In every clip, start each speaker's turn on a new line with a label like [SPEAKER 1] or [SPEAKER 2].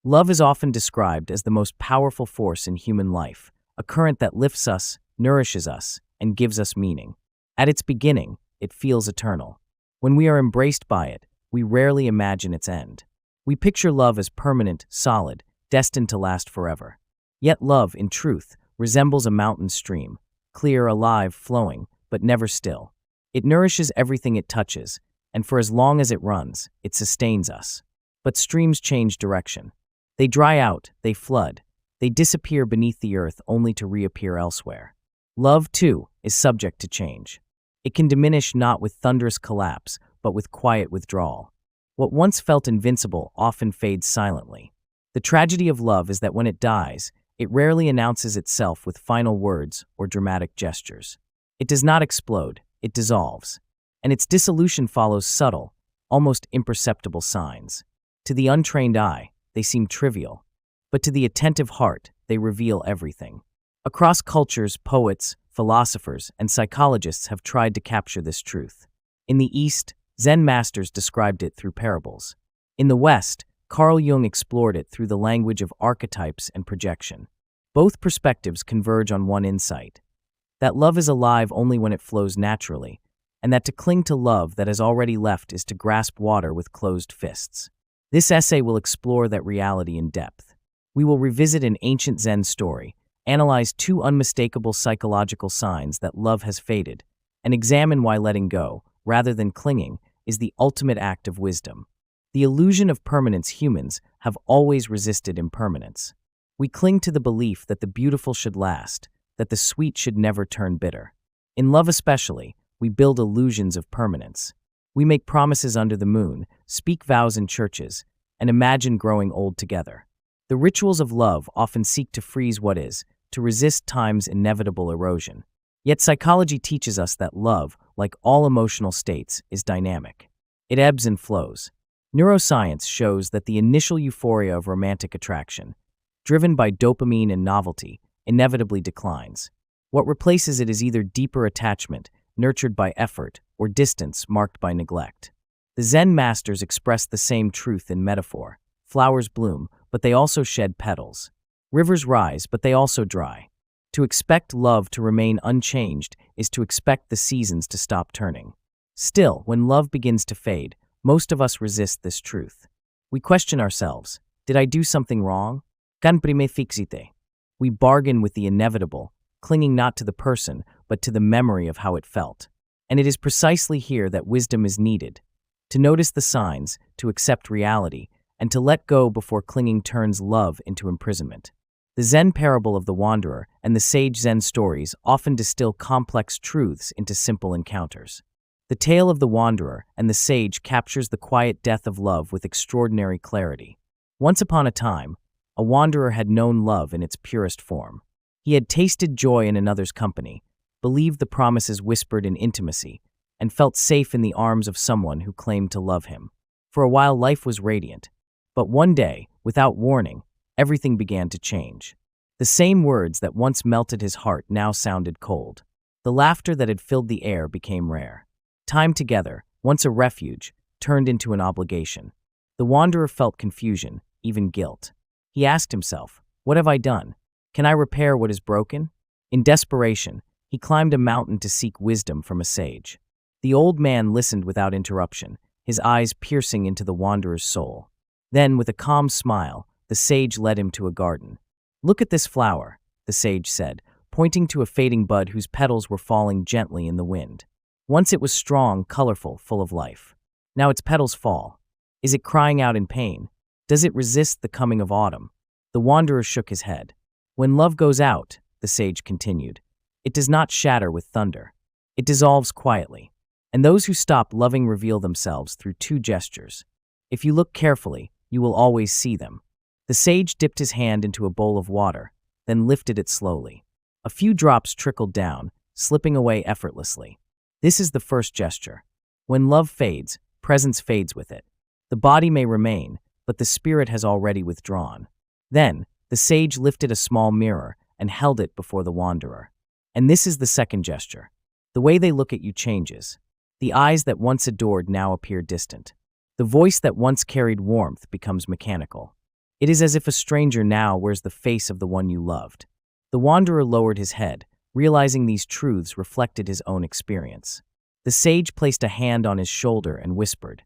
[SPEAKER 1] Love is often described as the most powerful force in human life, a current that lifts us, nourishes us, and gives us meaning. At its beginning, it feels eternal. When we are embraced by it, we rarely imagine its end. We picture love as permanent, solid, destined to last forever. Yet love, in truth, resembles a mountain stream, clear, alive, flowing, but never still. It nourishes everything it touches, and for as long as it runs, it sustains us. But streams change direction. They dry out, they flood, they disappear beneath the earth only to reappear elsewhere. Love, too, is subject to change. It can diminish not with thunderous collapse, but with quiet withdrawal. What once felt invincible often fades silently. The tragedy of love is that when it dies, it rarely announces itself with final words or dramatic gestures. It does not explode, it dissolves. And its dissolution follows subtle, almost imperceptible signs. To the untrained eye, they seem trivial, but to the attentive heart, they reveal everything. Across cultures, poets, philosophers, and psychologists have tried to capture this truth. In the East, Zen masters described it through parables. In the West, Carl Jung explored it through the language of archetypes and projection. Both perspectives converge on one insight: that love is alive only when it flows naturally, and that to cling to love that has already left is to grasp water with closed fists. This essay will explore that reality in depth. We will revisit an ancient Zen story, analyze two unmistakable psychological signs that love has faded, and examine why letting go, rather than clinging, is the ultimate act of wisdom. The illusion of permanence. Humans have always resisted impermanence. We cling to the belief that the beautiful should last, that the sweet should never turn bitter. In love especially, we build illusions of permanence. We make promises under the moon, speak vows in churches, and imagine growing old together. The rituals of love often seek to freeze what is, to resist time's inevitable erosion. Yet psychology teaches us that love, like all emotional states, is dynamic. It ebbs and flows. Neuroscience shows that the initial euphoria of romantic attraction, driven by dopamine and novelty, inevitably declines. What replaces it is either deeper attachment, nurtured by effort, or distance marked by neglect. The Zen masters express the same truth in metaphor. Flowers bloom, but they also shed petals. Rivers rise, but they also dry. To expect love to remain unchanged is to expect the seasons to stop turning. Still, when love begins to fade, most of us resist this truth. We question ourselves: did I do something wrong? Kan prime fixite. We bargain with the inevitable, clinging not to the person, but to the memory of how it felt. And it is precisely here that wisdom is needed: to notice the signs, to accept reality, and to let go before clinging turns love into imprisonment. The Zen parable of the wanderer and the sage Zen stories often distill complex truths into simple encounters. The tale of the wanderer and the sage captures the quiet death of love with extraordinary clarity. Once upon a time, a wanderer had known love in its purest form. He had tasted joy in another's company, believed the promises whispered in intimacy, and felt safe in the arms of someone who claimed to love him. For a while, life was radiant. But one day, without warning, everything began to change. The same words that once melted his heart now sounded cold. The laughter that had filled the air became rare. Time together, once a refuge, turned into an obligation. The wanderer felt confusion, even guilt. He asked himself, "What have I done? Can I repair what is broken?" In desperation, he climbed a mountain to seek wisdom from a sage. The old man listened without interruption, his eyes piercing into the wanderer's soul. Then, with a calm smile, the sage led him to a garden. "Look at this flower," the sage said, pointing to a fading bud whose petals were falling gently in the wind. "Once it was strong, colorful, full of life. Now its petals fall. Is it crying out in pain? Does it resist the coming of autumn?" The wanderer shook his head. "When love goes out," the sage continued, "it does not shatter with thunder. It dissolves quietly. And those who stop loving reveal themselves through two gestures. If you look carefully, you will always see them." The sage dipped his hand into a bowl of water, then lifted it slowly. A few drops trickled down, slipping away effortlessly. This is the first gesture. When love fades, presence fades with it. The body may remain, but the spirit has already withdrawn. Then, the sage lifted a small mirror and held it before the wanderer. And this is the second gesture. The way they look at you changes. The eyes that once adored now appear distant. The voice that once carried warmth becomes mechanical. It is as if a stranger now wears the face of the one you loved. The wanderer lowered his head, realizing these truths reflected his own experience. The sage placed a hand on his shoulder and whispered,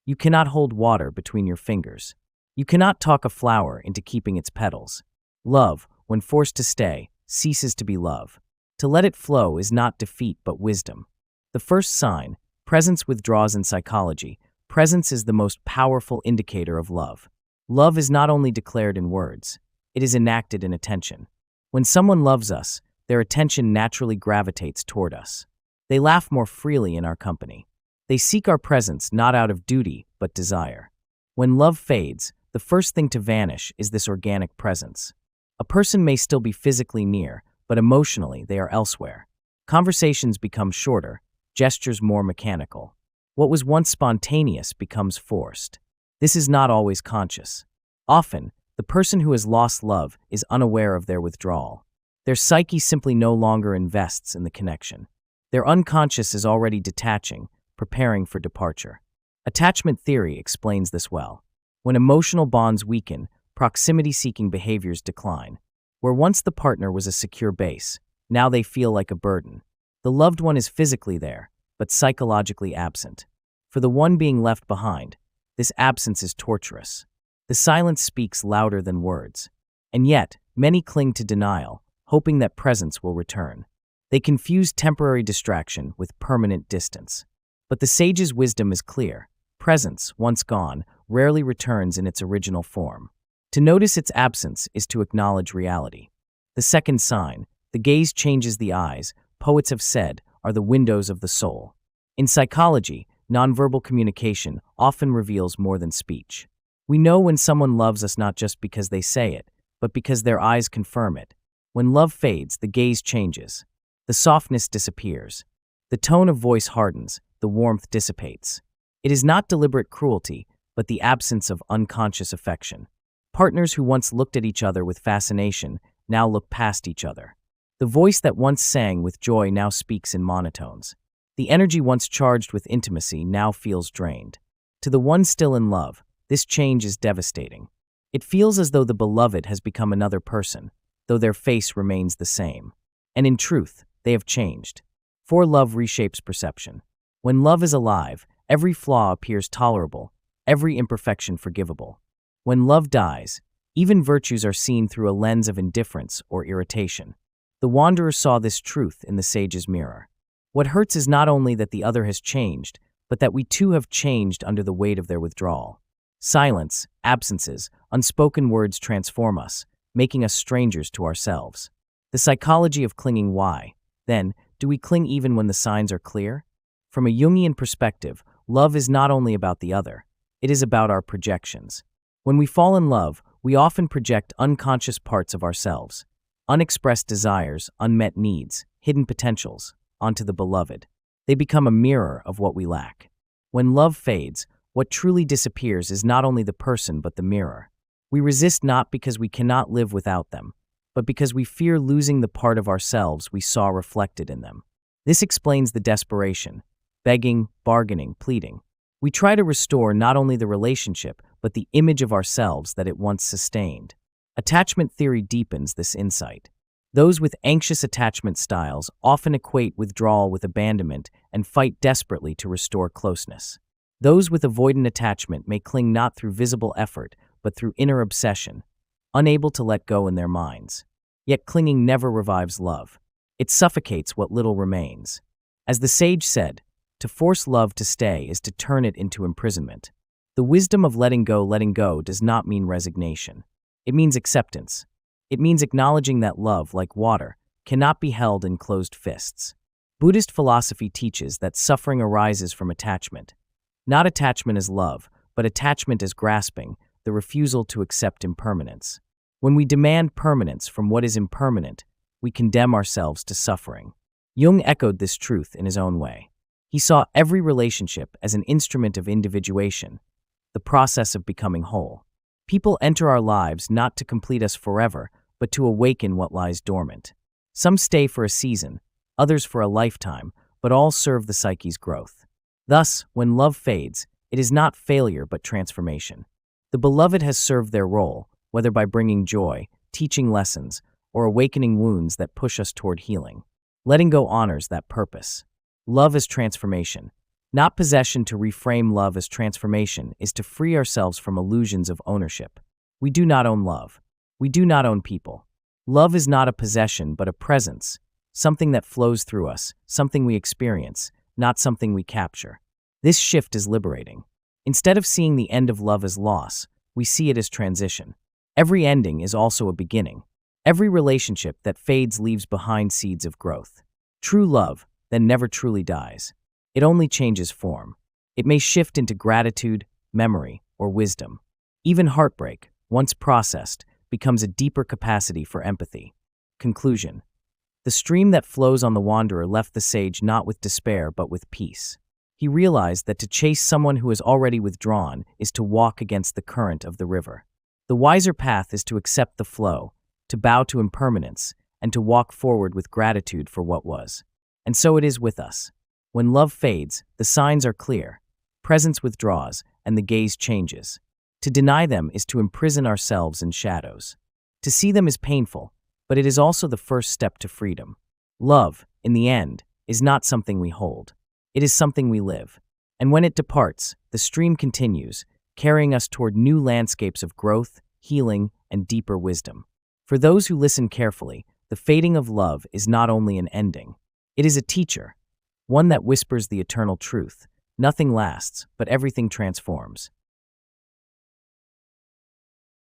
[SPEAKER 1] "You cannot hold water between your fingers. You cannot talk a flower into keeping its petals. Love, when forced to stay, ceases to be love. To let it flow is not defeat but wisdom." The first sign, presence withdraws in psychology. Presence is the most powerful indicator of love. Love is not only declared in words, it is enacted in attention. When someone loves us, their attention naturally gravitates toward us. They laugh more freely in our company. They seek our presence not out of duty but desire. When love fades, the first thing to vanish is this organic presence. A person may still be physically near, but emotionally they are elsewhere. Conversations become shorter, gestures more mechanical. What was once spontaneous becomes forced. This is not always conscious. Often, the person who has lost love is unaware of their withdrawal. Their psyche simply no longer invests in the connection. Their unconscious is already detaching, preparing for departure. Attachment theory explains this well. When emotional bonds weaken, proximity-seeking behaviors decline. Where once the partner was a secure base, now they feel like a burden. The loved one is physically there, but psychologically absent. For the one being left behind, this absence is torturous. The silence speaks louder than words. And yet, many cling to denial, hoping that presence will return. They confuse temporary distraction with permanent distance. But the sage's wisdom is clear. Presence, once gone, rarely returns in its original form. To notice its absence is to acknowledge reality. The second sign, the gaze changes the eyes, poets have said, are the windows of the soul. In psychology, nonverbal communication often reveals more than speech. We know when someone loves us not just because they say it, but because their eyes confirm it. When love fades, the gaze changes. The softness disappears. The tone of voice hardens, the warmth dissipates. It is not deliberate cruelty, but the absence of unconscious affection. Partners who once looked at each other with fascination now look past each other. The voice that once sang with joy now speaks in monotones. The energy once charged with intimacy now feels drained. To the one still in love, this change is devastating. It feels as though the beloved has become another person, though their face remains the same. And in truth, they have changed. For love reshapes perception. When love is alive, every flaw appears tolerable, every imperfection forgivable. When love dies, even virtues are seen through a lens of indifference or irritation. The wanderer saw this truth in the sage's mirror. What hurts is not only that the other has changed, but that we too have changed under the weight of their withdrawal. Silence, absences, unspoken words transform us, making us strangers to ourselves. The psychology of clinging. Why, then, do we cling even when the signs are clear? From a Jungian perspective, love is not only about the other, it is about our projections. When we fall in love, we often project unconscious parts of ourselves, unexpressed desires, unmet needs, hidden potentials, onto the beloved. They become a mirror of what we lack. When love fades, what truly disappears is not only the person but the mirror. We resist not because we cannot live without them, but because we fear losing the part of ourselves we saw reflected in them. This explains the desperation, begging, bargaining, pleading. We try to restore not only the relationship, but the image of ourselves that it once sustained. Attachment theory deepens this insight. Those with anxious attachment styles often equate withdrawal with abandonment and fight desperately to restore closeness. Those with avoidant attachment may cling not through visible effort, but through inner obsession, unable to let go in their minds. Yet clinging never revives love. It suffocates what little remains. As the sage said, to force love to stay is to turn it into imprisonment. The wisdom of letting go does not mean resignation. It means acceptance. It means acknowledging that love, like water, cannot be held in closed fists. Buddhist philosophy teaches that suffering arises from attachment. Not attachment as love, but attachment as grasping, the refusal to accept impermanence. When we demand permanence from what is impermanent, we condemn ourselves to suffering. Jung echoed this truth in his own way. He saw every relationship as an instrument of individuation, the process of becoming whole. People enter our lives not to complete us forever, but to awaken what lies dormant. Some stay for a season, others for a lifetime, but all serve the psyche's growth. Thus, when love fades, it is not failure but transformation. The beloved has served their role, whether by bringing joy, teaching lessons, or awakening wounds that push us toward healing. Letting go honors that purpose. Love as transformation. Not possession. To reframe love as transformation is to free ourselves from illusions of ownership. We do not own love. We do not own people. Love is not a possession but a presence, something that flows through us, something we experience, not something we capture. This shift is liberating. Instead of seeing the end of love as loss, we see it as transition. Every ending is also a beginning. Every relationship that fades leaves behind seeds of growth. True love, then, never truly dies. It only changes form. It may shift into gratitude, memory, or wisdom. Even heartbreak, once processed, becomes a deeper capacity for empathy. Conclusion. The stream that flows on the wanderer left the sage not with despair but with peace. He realized that to chase someone who has already withdrawn is to walk against the current of the river. The wiser path is to accept the flow, to bow to impermanence, and to walk forward with gratitude for what was. And so it is with us. When love fades, the signs are clear. Presence withdraws, and the gaze changes. To deny them is to imprison ourselves in shadows. To see them is painful, but it is also the first step to freedom. Love, in the end, is not something we hold. It is something we live. And when it departs, the stream continues, carrying us toward new landscapes of growth, healing, and deeper wisdom. For those who listen carefully, the fading of love is not only an ending. It is a teacher, one that whispers the eternal truth. Nothing lasts, but everything transforms.